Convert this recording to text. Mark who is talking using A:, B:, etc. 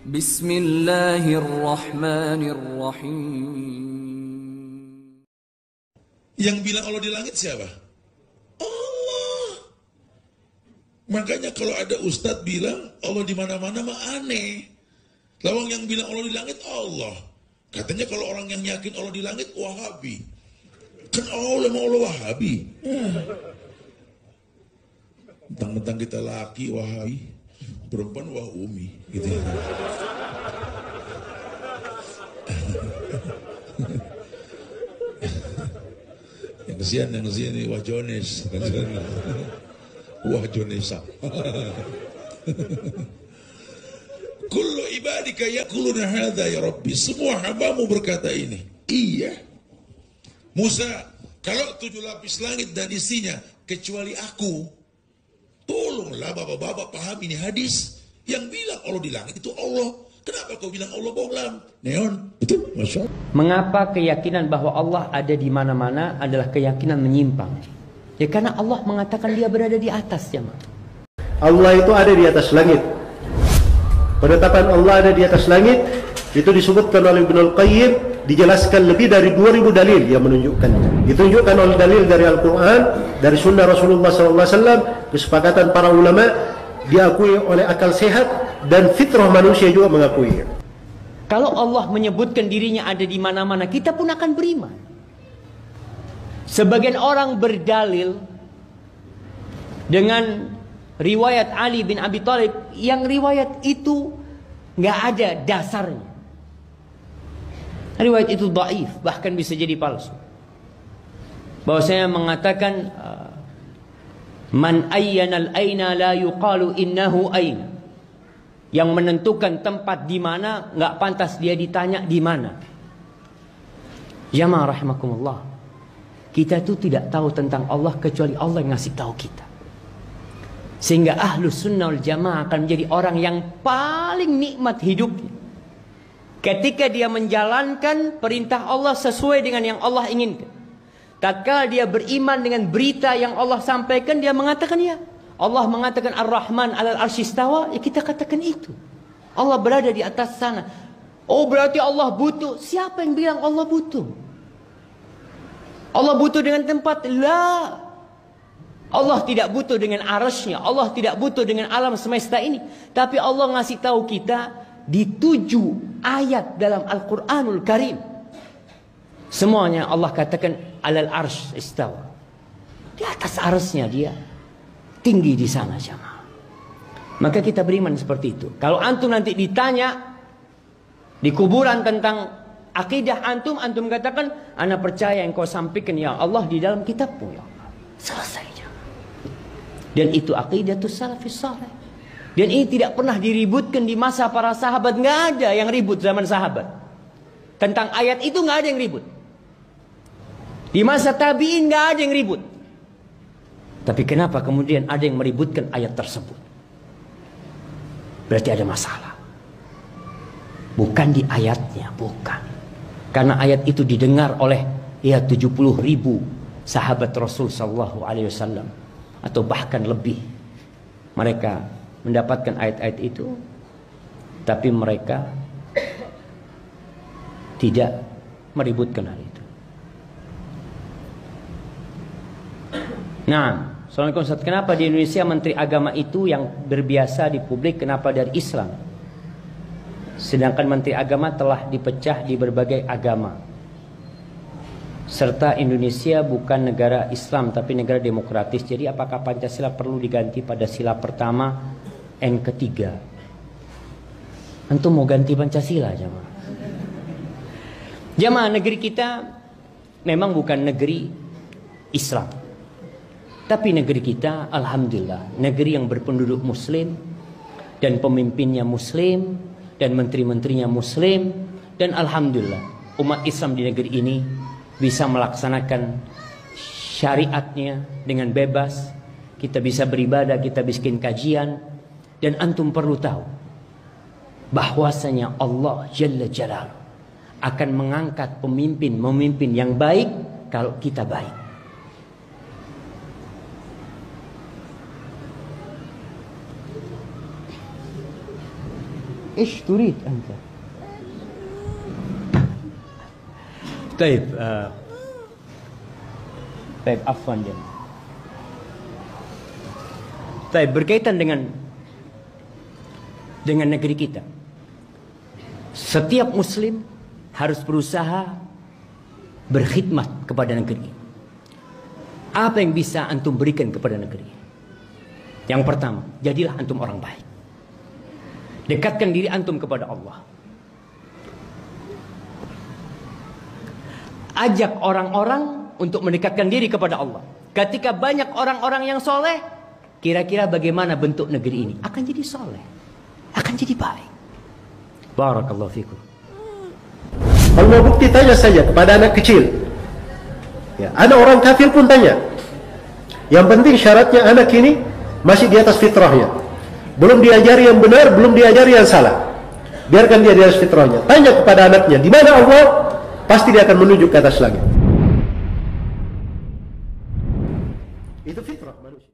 A: Bismillahirrahmanirrahim.
B: Yang bilang Allah di langit siapa? Allah. Makanya kalau ada ustadz bilang Allah di mana-mana mah aneh. Lawang yang bilang Allah di langit Allah. Katanya kalau orang yang yakin Allah di langit Wahabi. Kan Allah mau Allah Wahabi. Mentang-mentang kita laki Wahabi, perempuan Wahumi gitu. Yang kesian ini Wah Jones kan sekarang. Wah Jonesa. Kullu ibadika yaquluna hadza ya Rabbi. Semua hambamu berkata ini. Iya. Musa, kalau 7 lapis langit dan isinya kecuali aku, tolonglah bapak-bapak paham ini hadis. Yang bilang Allah di langit itu Allah. Kenapa kau bilang Allah bohong? Neon, betul, Masya Allah.
C: Mengapa keyakinan bahwa Allah ada di mana-mana adalah keyakinan menyimpang? Ya karena Allah mengatakan dia berada di atas, jemaah.
D: Allah itu ada di atas langit. Penetapan Allah ada di atas langit itu disebutkan oleh Ibnul Qayyim, dijelaskan lebih dari 2000 dalil yang menunjukkan. Ditunjukkan oleh dalil dari Al-Quran, dari Sunnah Rasulullah SAW, kesepakatan para ulama, diakui oleh akal sehat dan fitrah manusia juga mengakui.
C: Kalau Allah menyebutkan dirinya ada di mana-mana, kita pun akan beriman. Sebagian orang berdalil dengan riwayat Ali bin Abi Thalib yang riwayat itu nggak ada dasarnya. Riwayat itu dhaif, bahkan bisa jadi palsu. Bahwasanya mengatakan man ayyanal aina la yuqalu innahu aina. Yang menentukan tempat di mana nggak pantas dia ditanya di mana. Jamaah rahimakumullah. Kita itu tidak tahu tentang Allah kecuali Allah yang ngasih tahu kita. Sehingga ahlus sunnah wal jamaah akan menjadi orang yang paling nikmat hidupnya ketika dia menjalankan perintah Allah sesuai dengan yang Allah inginkan. Tatkala dia beriman dengan berita yang Allah sampaikan, dia mengatakan ya. Allah mengatakan Ar-Rahman 'alal arsy istawa, ya kita katakan itu. Allah berada di atas sana. Oh berarti Allah butuh. Siapa yang bilang Allah butuh? Allah butuh dengan tempat? La. Allah tidak butuh dengan arasnya. Allah tidak butuh dengan alam semesta ini. Tapi Allah ngasih tahu kita di 7 ayat dalam Al-Quranul Karim. Semuanya Allah katakan alal arsy istawa. Di atas arasnya dia. Tinggi di sana jamaah. Maka kita beriman seperti itu. Kalau antum nanti ditanya di kuburan tentang akidah antum, antum katakan, ana percaya yang kau sampaikan ya Allah di dalam kitabmu ya Allah. Selesai. Dan itu akidah itu salafus saleh. Dan ini tidak pernah diributkan di masa para sahabat. Nggak ada yang ribut zaman sahabat. Tentang ayat itu nggak ada yang ribut. Di masa tabi'in nggak ada yang ribut. Tapi kenapa kemudian ada yang meributkan ayat tersebut? Berarti ada masalah. Bukan di ayatnya, bukan. Karena ayat itu didengar oleh 70.000 sahabat Rasul sallallahu alaihi wasallam atau bahkan lebih. Mereka mendapatkan ayat-ayat itu, tapi mereka tidak meributkan hal itu. Nah, assalamualaikum Ustaz, kenapa di Indonesia menteri agama itu yang berbiasa di publik, kenapa dari Islam? Sedangkan menteri agama telah dipecah di berbagai agama. Serta Indonesia bukan negara Islam tapi negara demokratis. Jadi apakah Pancasila perlu diganti pada sila pertama N ketiga? Antum mau ganti Pancasila jemaah? Jemaah, negeri kita memang bukan negeri Islam. Tapi negeri kita alhamdulillah negeri yang berpenduduk muslim dan pemimpinnya muslim dan menteri-menterinya muslim, dan alhamdulillah umat Islam di negeri ini bisa melaksanakan syariatnya dengan bebas. Kita bisa beribadah, kita bikin kajian. Dan antum perlu tahu bahwasanya Allah Jalla Jalaluhu akan mengangkat pemimpin yang baik kalau kita baik. إيش تريد أنت؟ طيب عفوا جماعة. طيب, berkaitan dengan negeri kita. Setiap muslim harus berusaha berkhidmat kepada negeri. Apa yang bisa antum berikan kepada negeri? Yang pertama, jadilah antum orang baik. Dekatkan diri antum kepada Allah. Ajak orang-orang untuk mendekatkan diri kepada Allah. Ketika banyak orang-orang yang soleh, kira-kira bagaimana bentuk negeri ini? Akan jadi soleh, akan jadi baik. Barakallahu fikum.
D: Kalau mau bukti, tanya saja kepada anak kecil. Ya, anak orang kafir pun tanya. Yang penting syaratnya anak ini masih di atas fitrahnya. Belum diajari yang benar, belum diajari yang salah. Biarkan dia di atas fitrahnya. Tanya kepada anaknya, di mana Allah? Pasti dia akan menunjuk ke atas langit. Itu fitrah manusia.